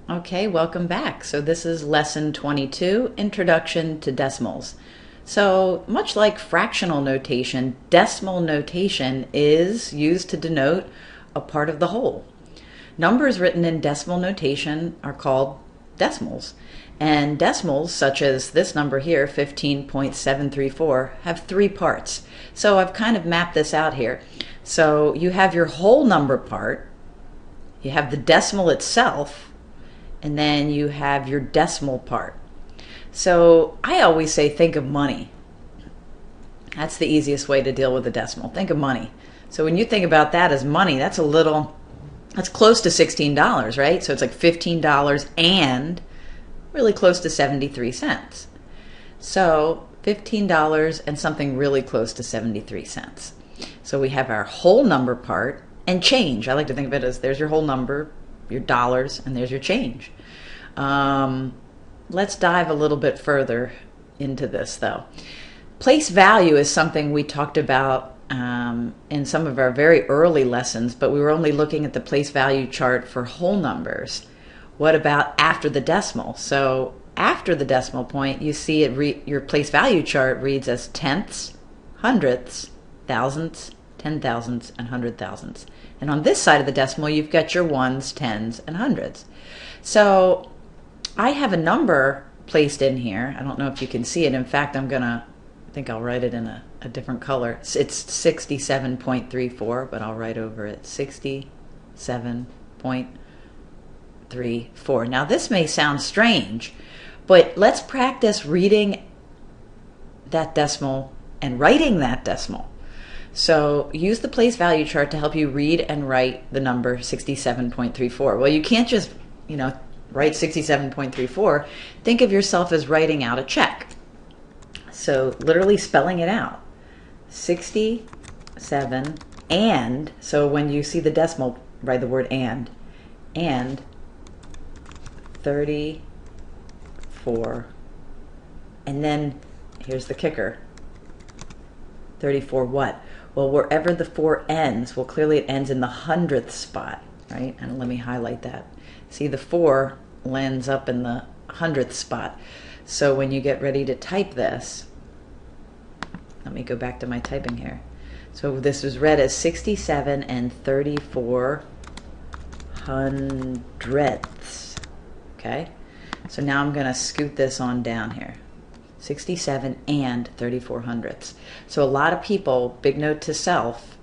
Okay, welcome back. So this is lesson 22, Introduction to Decimals. So much like fractional notation, decimal notation is used to denote a part of the whole. Numbers written in decimal notation are called decimals. And decimals, such as this number here, 15.734, have three parts. So I've kind of mapped this out here. So you have your whole number part, you have the decimal itself, and then you have your decimal part. So I always say think of money. That's the easiest way to deal with a decimal. Think of money. So when you think about that as money, that's close to $16, right? So it's like $15 and really close to 73 cents. So $15 and something really close to 73 cents. So we have our whole number part and change. I like to think of it as there's your whole number, your dollars, and there's your change. Let's dive a little bit further into this though. Place value is something we talked about in some of our very early lessons, but we were only looking at the place value chart for whole numbers. What about after the decimal? So after the decimal point, you see your place value chart reads as tenths, hundredths, thousandths, 10,000ths, and 100,000ths. And on this side of the decimal, you've got your ones, tens, and hundreds. So I have a number placed in here. I don't know if you can see it. In fact, I think I'll write it in a different color. It's 67.34, but I'll write over it 67.34. Now this may sound strange, but let's practice reading that decimal and writing that decimal. So use the place value chart to help you read and write the number 67.34. Well, you can't just, write 67.34. Think of yourself as writing out a check. So literally spelling it out. 67 and, so when you see the decimal, write the word and 34, and then here's the kicker. 34 what? Well, wherever the 4 ends, well, clearly it ends in the hundredth spot, right? And let me highlight that. See, the 4 lands up in the hundredth spot. So when you get ready to type this, let me go back to my typing here. So this was read as 67 and 34 hundredths, okay? So now I'm gonna scoot this on down here. 67 and 34 hundredths. So a lot of people, big note to self,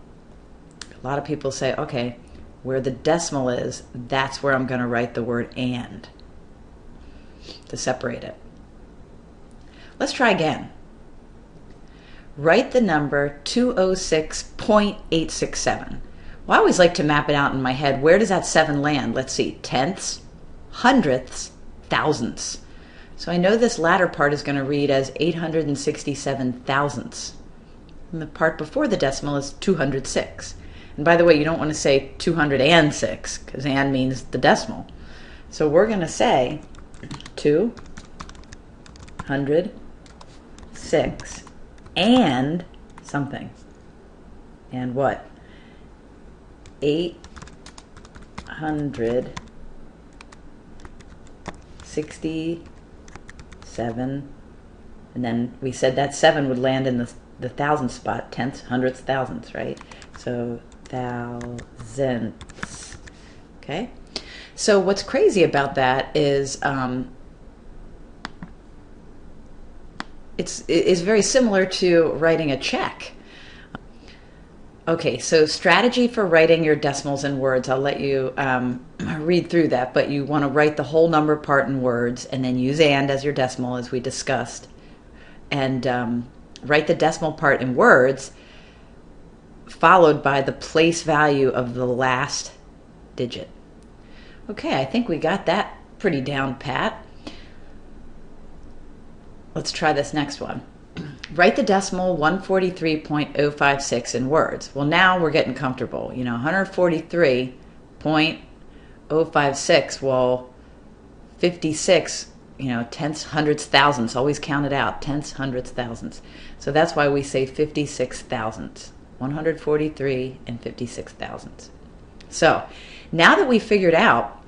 a lot of people say, okay, where the decimal is, that's where I'm going to write the word and to separate it. Let's try again. Write the number 206.867. Well, I always like to map it out in my head. Where does that 7 land? Let's see, tenths, hundredths, thousandths. So I know this latter part is going to read as 867 thousandths. And the part before the decimal is 206. And by the way, you don't want to say 206 because and means the decimal. So we're going to say 206 and something. And what? 867, and then we said that 7 would land in the thousandth spot, tenths, hundredths, thousandths, right? So thousandths. Okay. So what's crazy about that is it's very similar to writing a check. Okay, so strategy for writing your decimals in words. I'll let you read through that, but you want to write the whole number part in words and then use and as your decimal as we discussed. And write the decimal part in words followed by the place value of the last digit. Okay, I think we got that pretty down pat. Let's try this next one. Write the decimal 143.056 in words. Well, now we're getting comfortable. 143.056, well, 56, tenths, hundredths, thousandths, always count it out, tenths, hundredths, thousandths. So that's why we say 56 thousandths, 143 and 56 thousandths. So now that we figured out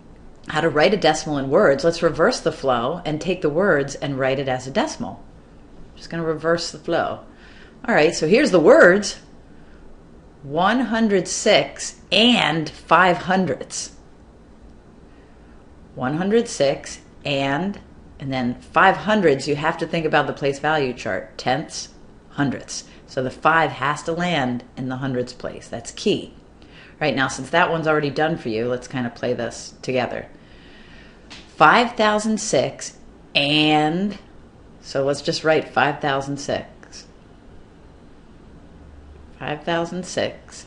how to write a decimal in words, let's reverse the flow and take the words and write it as a decimal. Just going to reverse the flow. All right, so here's the words. 106 and 500ths. 106 and then 500ths, you have to think about the place value chart. Tenths, hundredths. So the 5 has to land in the hundredths place. That's key. Right now, since that one's already done for you, let's kind of play this together. 5006 and, so let's just write 5006. 5006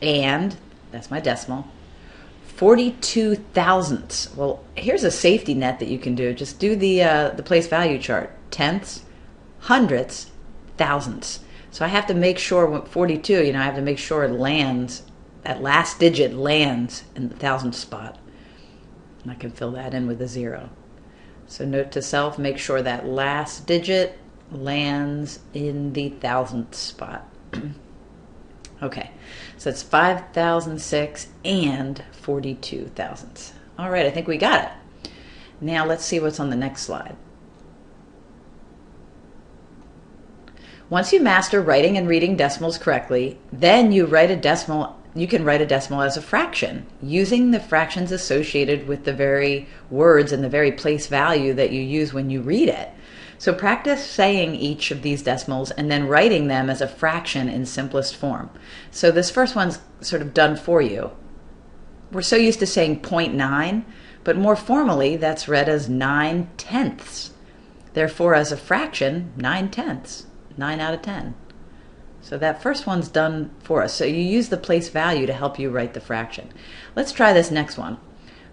and, that's my decimal, 42 thousandths. Well, here's a safety net that you can do. Just do the place value chart. Tenths, hundredths, thousandths. So I have to make sure, 42, I have to make sure it lands, that last digit lands in the thousandth spot. And I can fill that in with a 0. So note to self, make sure that last digit lands in the thousandth spot. Okay, so it's 5006 and 42 thousandths. All right, I think we got it. Now let's see what's on the next slide. Once you master writing and reading decimals correctly, then you write a decimal. You can write a decimal as a fraction using the fractions associated with the very words and the very place value that you use when you read it. So practice saying each of these decimals and then writing them as a fraction in simplest form. So this first one's sort of done for you. We're so used to saying 0.9, but more formally that's read as 9 tenths. Therefore, as a fraction, 9 tenths, 9 out of 10. So that first one's done for us. So you use the place value to help you write the fraction. Let's try this next one.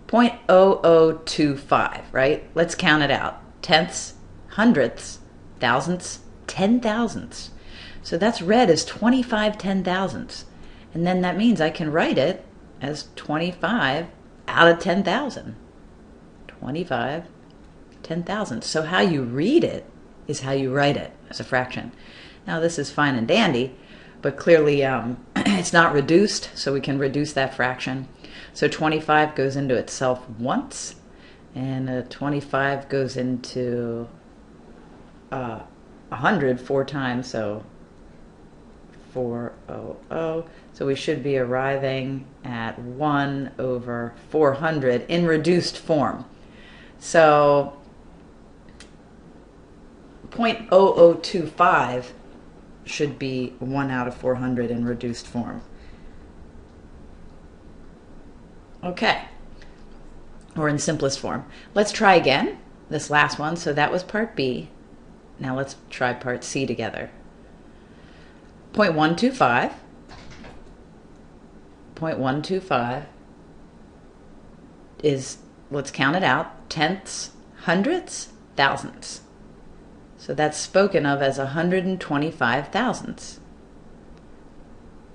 0.0025, right? Let's count it out. Tenths, hundredths, thousandths, 10 thousandths. So that's read as 25 10 thousandths. And then that means I can write it as 25 out of 10,000. 25 10 thousandths. So how you read it is how you write it as a fraction. Now this is fine and dandy, but clearly it's not reduced, so we can reduce that fraction. So 25 goes into itself once, and 25 goes into 100 4 times, so 400. So we should be arriving at 1 over 400 in reduced form. So 0.0025 should be 1 out of 400 in reduced form. Okay, or in simplest form. Let's try again, this last one. So that was part B. Now let's try part C together. 0.125. 0.125 is, let's count it out, tenths, hundredths, thousandths. So that's spoken of as 125 thousandths.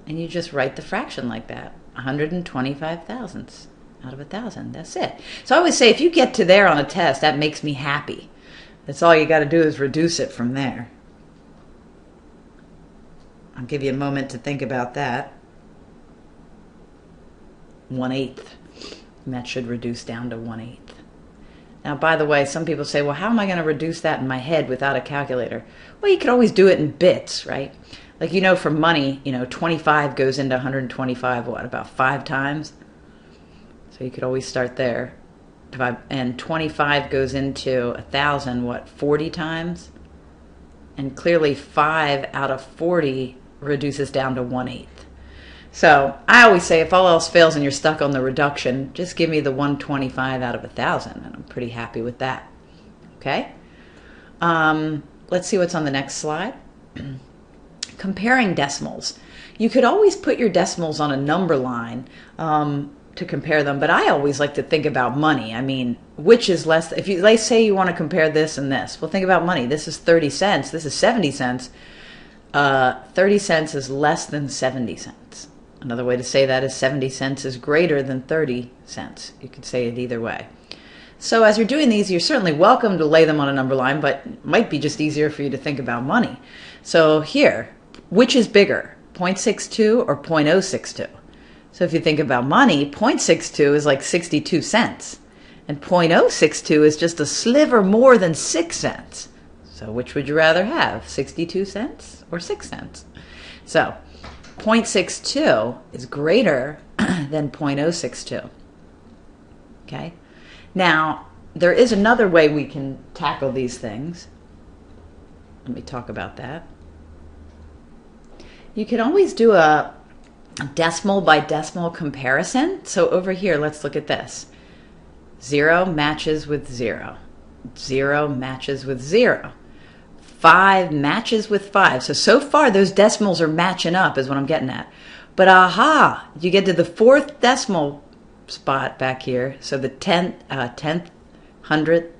And you just write the fraction like that, 125 thousandths out of 1,000. That's it. So I always say, if you get to there on a test, that makes me happy. That's all you got to do is reduce it from there. I'll give you a moment to think about that. 1/8. And that should reduce down to 1/8. Now, by the way, some people say, well, how am I going to reduce that in my head without a calculator? Well, you could always do it in bits, right? Like, for money, 25 goes into 125, what, about 5 times? So you could always start there. And 25 goes into 1,000, what, 40 times? And clearly 5 out of 40 reduces down to 1/8. So I always say, if all else fails and you're stuck on the reduction, just give me the 125 out of 1,000, and I'm pretty happy with that. Okay? Let's see what's on the next slide. Comparing decimals. You could always put your decimals on a number line to compare them, but I always like to think about money. I mean, which is less? If you, let's say you want to compare this and this, well, think about money. This is 30 cents. This is 70 cents. 30 cents is less than 70 cents. Another way to say that is 70 cents is greater than 30 cents. You could say it either way. So as you're doing these, you're certainly welcome to lay them on a number line, but it might be just easier for you to think about money. So here, which is bigger, 0.62 or 0.062? So if you think about money, 0.62 is like 62 cents. And 0.062 is just a sliver more than 6 cents. So which would you rather have, 62 cents or 6 cents? So 0.62 is greater than 0.062. Okay? Now, there is another way we can tackle these things. Let me talk about that. You can always do a decimal by decimal comparison. So over here, let's look at this. 0 matches with 0. 0 matches with 0. 5 matches with 5. So far those decimals are matching up is what I'm getting at. But aha, you get to the 4th decimal spot back here. So the 10th, 100th, 1000th,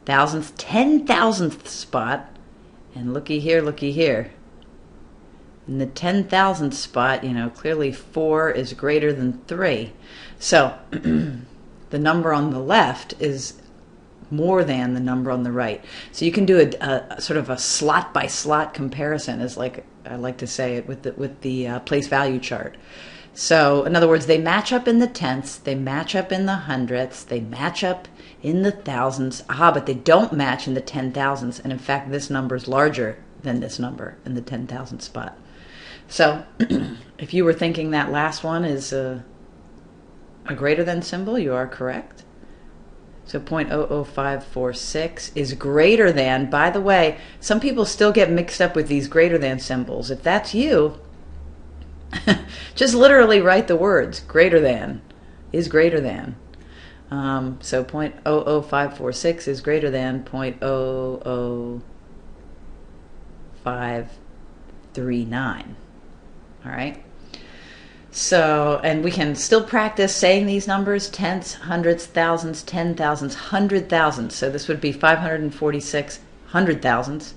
10,000th spot. And looky here. In the 10,000th spot, clearly 4 is greater than 3. So the number on the left is more than the number on the right. So you can do a sort of a slot by slot comparison, is like I like to say it, with the place value chart. So in other words, they match up in the tenths, they match up in the hundredths, they match up in the thousands. But they don't match in the 10,000s. And in fact, this number is larger than this number in the 10,000 spot. So if you were thinking that last one is a greater than symbol, you are correct. So 0.00546 is greater than. By the way, some people still get mixed up with these greater than symbols. If that's you, just literally write the words greater than, is greater than. So 0.00546 is greater than 0.00539. All right. So, and we can still practice saying these numbers: tenths, hundredths, thousands, 10,000s, 100,000s. So this would be 546 100,000s.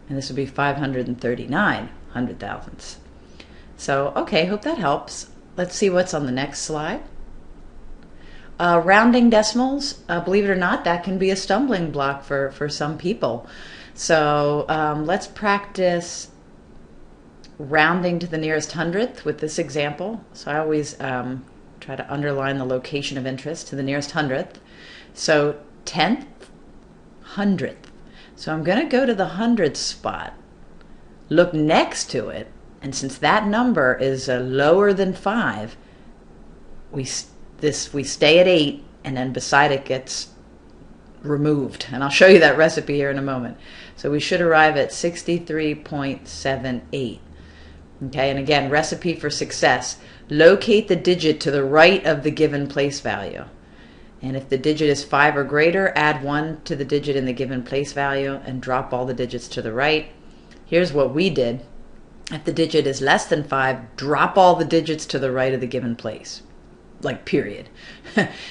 And this would be 539 100,000s. So, okay, hope that helps. Let's see what's on the next slide. Rounding decimals, believe it or not, that can be a stumbling block for some people. So let's practice rounding to the nearest hundredth with this example. So I always try to underline the location of interest, to the nearest hundredth. So 10th, 100th. So I'm going to go to the hundredth spot, look next to it, and since that number is lower than 5, we stay at 8, and then beside it gets removed. And I'll show you that recipe here in a moment. So we should arrive at 63.78. Okay, and again, recipe for success. Locate the digit to the right of the given place value. And if the digit is 5 or greater, add 1 to the digit in the given place value and drop all the digits to the right. Here's what we did. If the digit is less than 5, drop all the digits to the right of the given place. Like, period.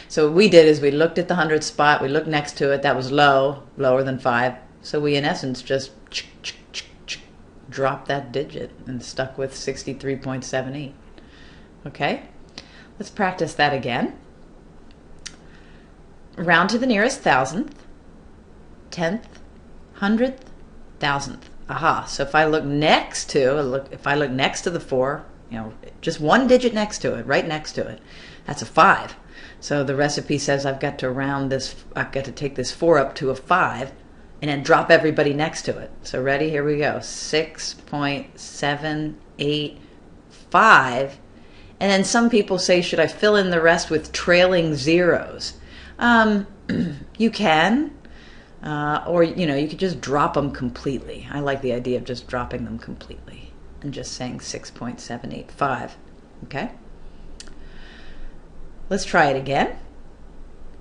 So what we did is we looked at the 100th spot, we looked next to it, that was low, lower than 5. So we, in essence, just dropped that digit and stuck with 63.78. Okay? Let's practice that again. Round to the nearest thousandth, 10th, 100th, 1000th. Aha. So if I look next to, if I look next to the 4, just one digit next to it, right next to it, that's a 5. So the recipe says I've got to round this, I've got to take this 4 up to a 5 and then drop everybody next to it. So ready? Here we go. 6.785. And then some people say, should I fill in the rest with trailing zeros? You can, or you could just drop them completely. I like the idea of just dropping them completely and just saying 6.785. Okay? Let's try it again.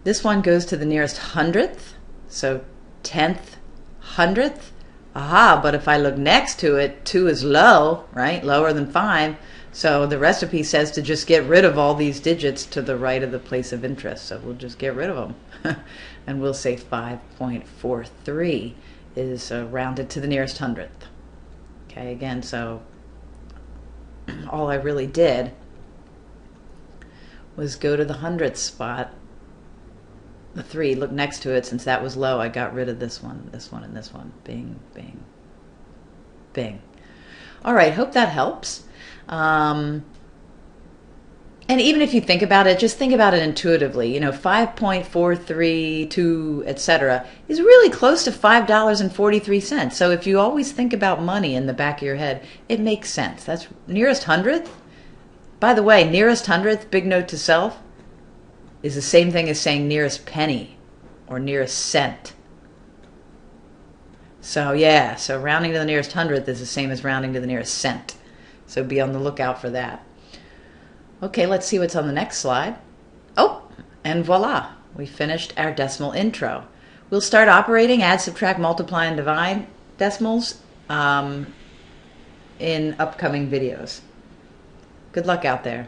This one goes to the nearest hundredth, so 10th, 100th. Aha, but if I look next to it, 2 is low, right? Lower than 5. So the recipe says to just get rid of all these digits to the right of the place of interest. So we'll just get rid of them. And we'll say 5.43 is rounded to the nearest hundredth. Okay, again, so all I really did was go to the hundredth spot, the 3, look next to it. Since that was low, I got rid of this one, and this one. Bing, bing, bing. All right, hope that helps. And even if you think about it, just think about it intuitively. 5.432, etc., is really close to $5.43. So if you always think about money in the back of your head, it makes sense. That's nearest hundredth. By the way, nearest hundredth, big note to self, is the same thing as saying nearest penny or nearest cent. So yeah, so rounding to the nearest hundredth is the same as rounding to the nearest cent. So be on the lookout for that. Okay, let's see what's on the next slide. Oh, and voila, we finished our decimal intro. We'll start operating add, subtract, multiply, and divide decimals in upcoming videos. Good luck out there.